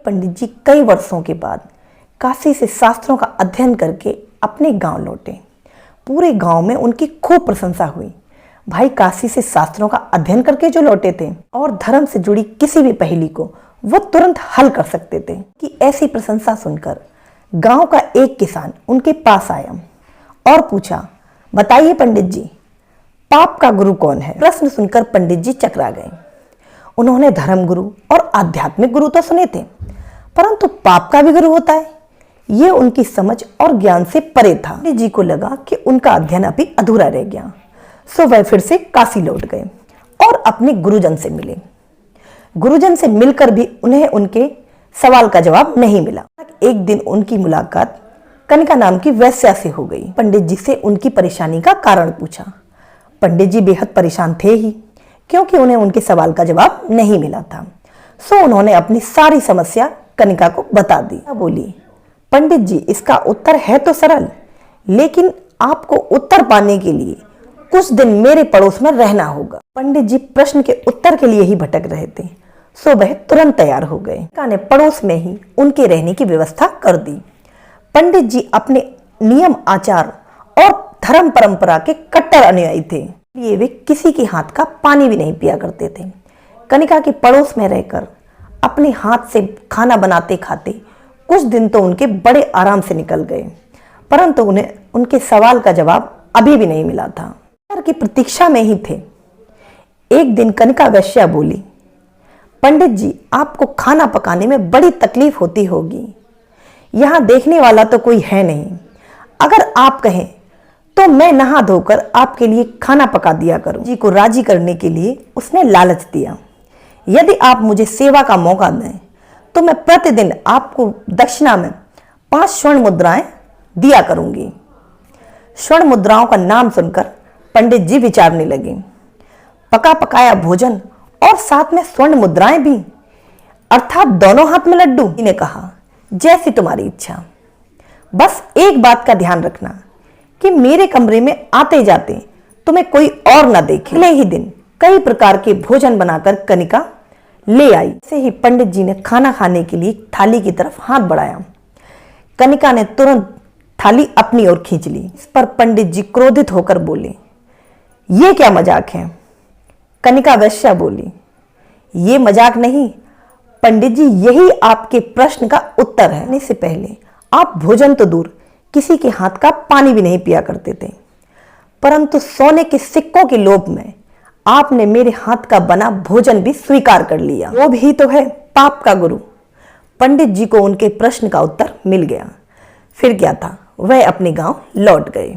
पंडित जी कई वर्षों के बाद काशी से शास्त्रों का अध्ययन करके अपने गांव लौटे। पूरे गांव में उनकी खूब प्रशंसा हुई। भाई काशी से शास्त्रों का अध्ययन करके जो लौटे थे और धर्म से जुड़ी किसी भी पहेली को वो तुरंत हल कर सकते थे कि ऐसी प्रशंसा सुनकर गांव का एक किसान उनके पास आया और पूछा, बताइए पंडित जी, पाप का गुरु कौन है? प्रश्न सुनकर पंडित जी चकरा गए। उन्होंने धर्म गुरु और आध्यात्मिक गुरु तो सुने थे, परंतु पाप का भी गुरु होता है, ये उनकी समझ और ज्ञान से परे था। पंडित जी को लगा कि उनका अध्ययन अभी अधूरा रह गया, सो वह फिर से काशी लौट गए और अपने गुरुजन से मिले। गुरुजन से मिलकर भी उन्हें उनके सवाल का जवाब नहीं मिला। एक दिन उनकी मुलाकात कनिका नाम की वैश्या से हो गई। पंडित जी से उनकी परेशानी का कारण पूछा। पंडित जी बेहद परेशान थे ही, क्योंकि उन्हें उनके सवाल का जवाब नहीं मिला था। सो उन्होंने अपनी सारी समस्या कनिका को बता दी। बोली, पंडित जी, इसका उत्तर है तो सरल, लेकिन आपको उत्तर पाने के लिए कुछ दिन मेरे पड़ोस में रहना होगा। पंडित जी प्रश्न के उत्तर के लिए ही भटक रहे थे, सो वह तुरंत तैयार हो गए। कनिका ने पड़ोस में ही उनके रहने की व्यवस्था कर दी। पंडित जी अपने नियम आचार और धर्म परंपरा के कट्टर अनुयायी थे, इसलिए वे किसी के हाथ का पानी भी नहीं पिया करते थे। कनिका के पड़ोस में रहकर अपने हाथ से खाना बनाते खाते कुछ दिन तो उनके बड़े आराम से निकल गए, परंतु उन्हें उनके सवाल का जवाब अभी भी नहीं मिला था। उत्तर की प्रतीक्षा में ही थे। एक दिन कनिका वैश्या बोली, पंडित जी, आपको खाना पकाने में बड़ी तकलीफ होती होगी। यहाँ देखने वाला तो कोई है नहीं। अगर आप कहें तो मैं नहा धोकर आपके लिए खाना पका दिया करूं। जी को राजी करने के लिए उसने लालच दिया। यदि आप मुझे सेवा का मौका दें तो मैं प्रतिदिन आपको दक्षिणा में 5 स्वर्ण मुद्राएं दिया करूंगी। स्वर्ण मुद्राओं का नाम सुनकर पंडित जी विचारने लगे। पका पकाया भोजन और साथ में स्वर्ण मुद्राएं भी, अर्थात दोनों हाथ में लड्डू। ने कहा, जैसी तुम्हारी इच्छा, बस एक बात का ध्यान रखना कि मेरे कमरे में आते जाते तुम्हें कोई और न देखे। अगले ही दिन कई प्रकार के भोजन बनाकर कनिका ले आई। ऐसे ही पंडित जी ने खाना खाने के लिए थाली की तरफ हाथ बढ़ाया। कनिका ने तुरंत थाली अपनी ओर खींच ली। इस पर पंडित जी क्रोधित होकर बोले, ये क्या मजाक है? कनिका वैश्या बोली, ये मजाक नहीं पंडित जी, यही आपके प्रश्न का उत्तर है। इससे पहले आप भोजन तो दूर किसी के हाथ का पानी भी नहीं पिया करते थे, परंतु सोने के सिक्कों के लोभ में आपने मेरे हाथ का बना भोजन भी स्वीकार कर लिया। वो भी तो है पाप का गुरु। पंडित जी को उनके प्रश्न का उत्तर मिल गया। फिर क्या था, वह अपने गांव लौट गए।